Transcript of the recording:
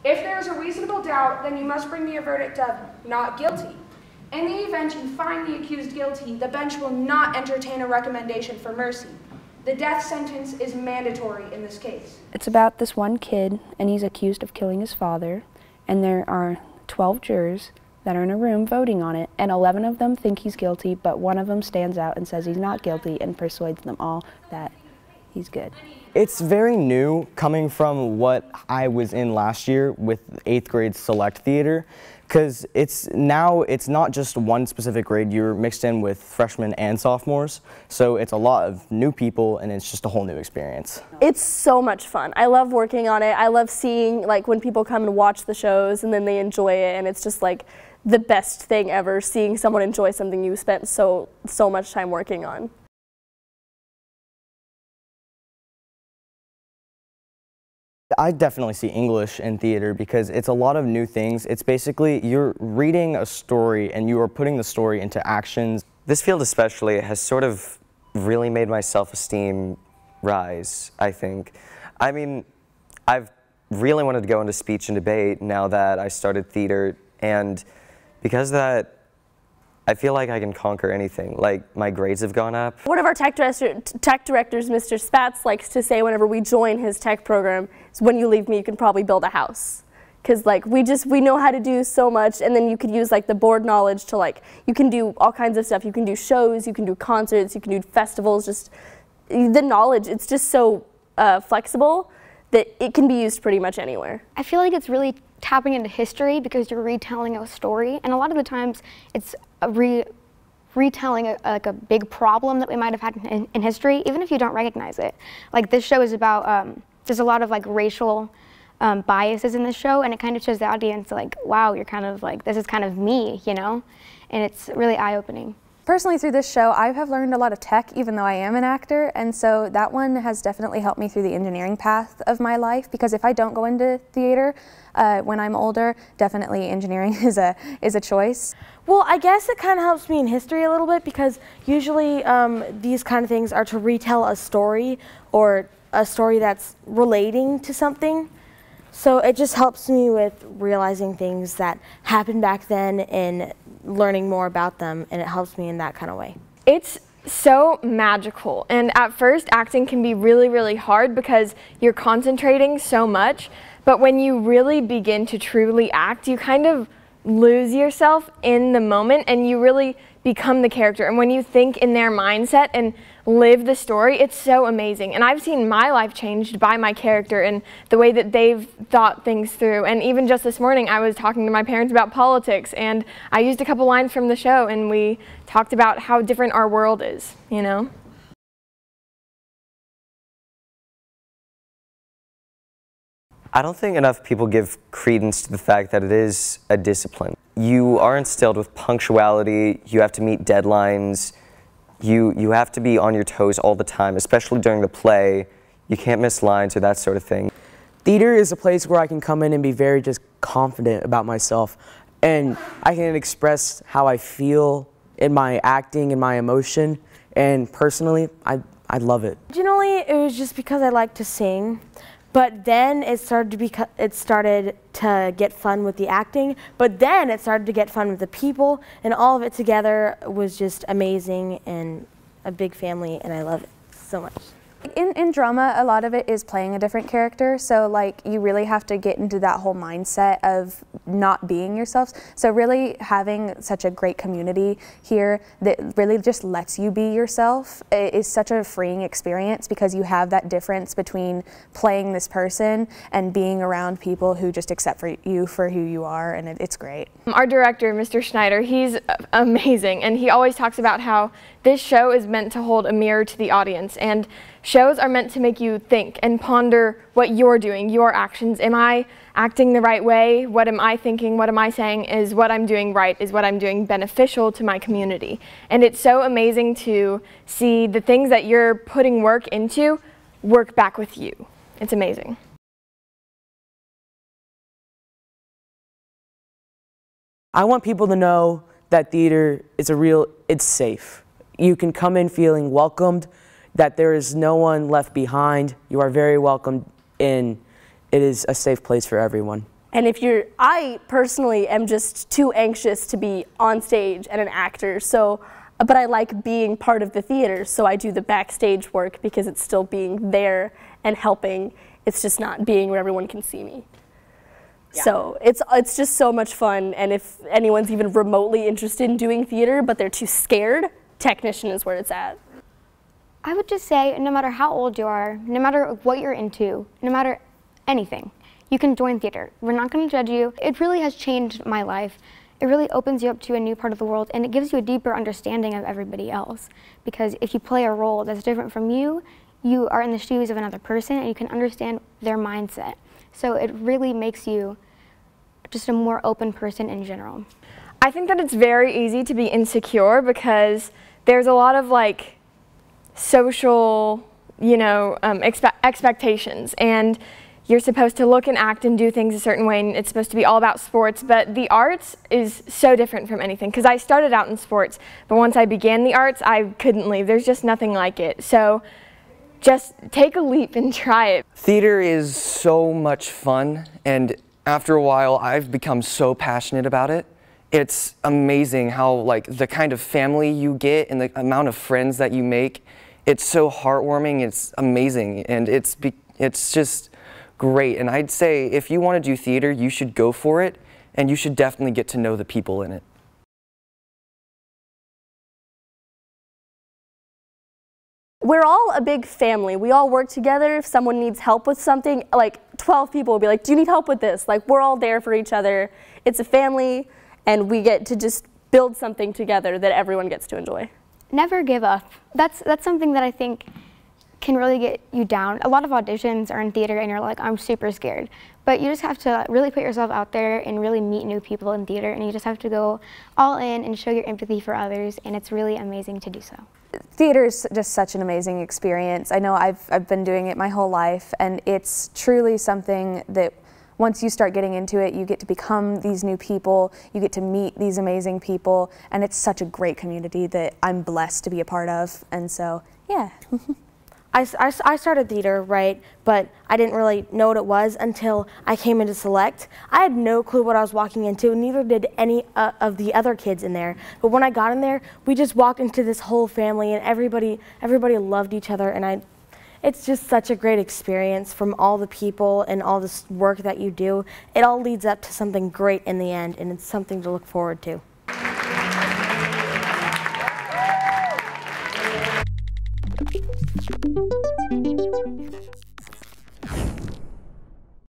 If there is a reasonable doubt, then you must bring me a verdict of not guilty. In the event you find the accused guilty, the bench will not entertain a recommendation for mercy. The death sentence is mandatory in this case. It's about this one kid, and he's accused of killing his father, and there are 12 jurors that are in a room voting on it, and 11 of them think he's guilty, but one of them stands out and says he's not guilty and persuades them all that he's good. It's very new coming from what I was in last year with 8th grade select theater, because it's not just one specific grade, you're mixed in with freshmen and sophomores, so it's a lot of new people and it's just a whole new experience. It's so much fun. I love working on it. I love seeing like when people come and watch the shows and then they enjoy it, and it's just like the best thing ever, seeing someone enjoy something you spent so much time working on. I definitely see English in theater because it's a lot of new things. It's basically you're reading a story and you are putting the story into actions. This field especially has sort of really made my self-esteem rise, I think. I mean, I've really wanted to go into speech and debate now that I started theater, and because of that, I feel like I can conquer anything. Like, my grades have gone up. One of our tech directors, Mr. Spatz, likes to say whenever we join his tech program, is when you leave me, you can probably build a house. Because like, we know how to do so much, and then you could use like the board knowledge to like, you can do all kinds of stuff. You can do shows, you can do concerts, you can do festivals, just the knowledge, it's just so flexible that it can be used pretty much anywhere. I feel like it's really tapping into history because you're retelling a story, and a lot of the times it's retelling like a big problem that we might have had in history, even if you don't recognize it. Like this show is about, there's a lot of like racial biases in this show, and it kind of shows the audience like, wow, you're kind of like, this is kind of me, you know? And it's really eye-opening. Personally, through this show, I have learned a lot of tech, even though I am an actor, and so that one has definitely helped me through the engineering path of my life, because if I don't go into theater when I'm older, definitely engineering is a choice. Well, I guess it kind of helps me in history a little bit, because usually these kind of things are to retell a story, or a story that's relating to something. So it just helps me with realizing things that happened back then and learning more about them, and it helps me in that kind of way. It's so magical, and at first acting can be really, really hard because you're concentrating so much, but when you really begin to truly act, you kind of lose yourself in the moment and you really become the character. And when you think in their mindset and live the story, it's so amazing. And I've seen my life changed by my character and the way that they've thought things through. And even just this morning, I was talking to my parents about politics, and I used a couple lines from the show, and we talked about how different our world is, you know? I don't think enough people give credence to the fact that it is a discipline. You are instilled with punctuality, you have to meet deadlines, you have to be on your toes all the time, especially during the play. You can't miss lines or that sort of thing. Theater is a place where I can come in and be very just confident about myself, and I can express how I feel in my acting and my emotion, and personally, I love it. Originally, it was just because I like to sing. But then it started to get fun with the acting, but then it started to get fun with the people, and all of it together was just amazing and a big family, and I love it so much. In drama, a lot of it is playing a different character, so like you really have to get into that whole mindset of not being yourself. So really having such a great community here that really just lets you be yourself is such a freeing experience, because you have that difference between playing this person and being around people who just accept you for who you are, and it's great. Our director, Mr. Schneider, he's amazing, and he always talks about how this show is meant to hold a mirror to the audience, and shows are meant to make you think and ponder what you're doing, your actions. Am I acting the right way? What am I thinking? What am I saying? Is what I'm doing right? Is what I'm doing beneficial to my community? And it's so amazing to see the things that you're putting work into work back with you. It's amazing. I want people to know that theater is it's safe. You can come in feeling welcomed, that there is no one left behind. You are very welcome in. It is a safe place for everyone. And I personally am just too anxious to be on stage and an actor, but I like being part of the theater, so I do the backstage work because it's still being there and helping. It's just not being where everyone can see me. Yeah. So it's just so much fun, and if anyone's even remotely interested in doing theater but they're too scared, Technician is where it's at. I would just say, no matter how old you are, no matter what you're into, no matter anything, you can join theater. We're not going to judge you. It really has changed my life. It really opens you up to a new part of the world, and it gives you a deeper understanding of everybody else. Because if you play a role that's different from you, you are in the shoes of another person, and you can understand their mindset. So it really makes you just a more open person in general. I think that it's very easy to be insecure because there's a lot of like social, expectations, and you're supposed to look and act and do things a certain way, and it's supposed to be all about sports, but the arts is so different from anything, because I started out in sports, but once I began the arts, I couldn't leave. There's just nothing like it. So just take a leap and try it. Theater is so much fun, and after a while, I've become so passionate about it. It's amazing how, like, the kind of family you get and the amount of friends that you make, it's so heartwarming, it's amazing, and it's just great. And I'd say if you want to do theater, you should go for it, and you should definitely get to know the people in it. We're all a big family. We all work together. If someone needs help with something, like 12 people will be like, do you need help with this? Like, we're all there for each other. It's a family, and we get to just build something together that everyone gets to enjoy. Never give up. That's something that I think can really get you down. A lot of auditions are in theater and you're like, I'm super scared. But you just have to really put yourself out there and really meet new people in theater, and you just have to go all in and show your empathy for others, and it's really amazing to do so. Theater is just such an amazing experience. I know I've been doing it my whole life, and it's truly something that once you start getting into it, you get to become these new people, you get to meet these amazing people, and it's such a great community that I'm blessed to be a part of, and so, yeah. I started theater, right, but I didn't really know what it was until I came into Select. I had no clue what I was walking into, and neither did any of the other kids in there. But when I got in there, we just walked into this whole family, and everybody loved each other, and it's just such a great experience from all the people and all this work that you do. It all leads up to something great in the end, and it's something to look forward to.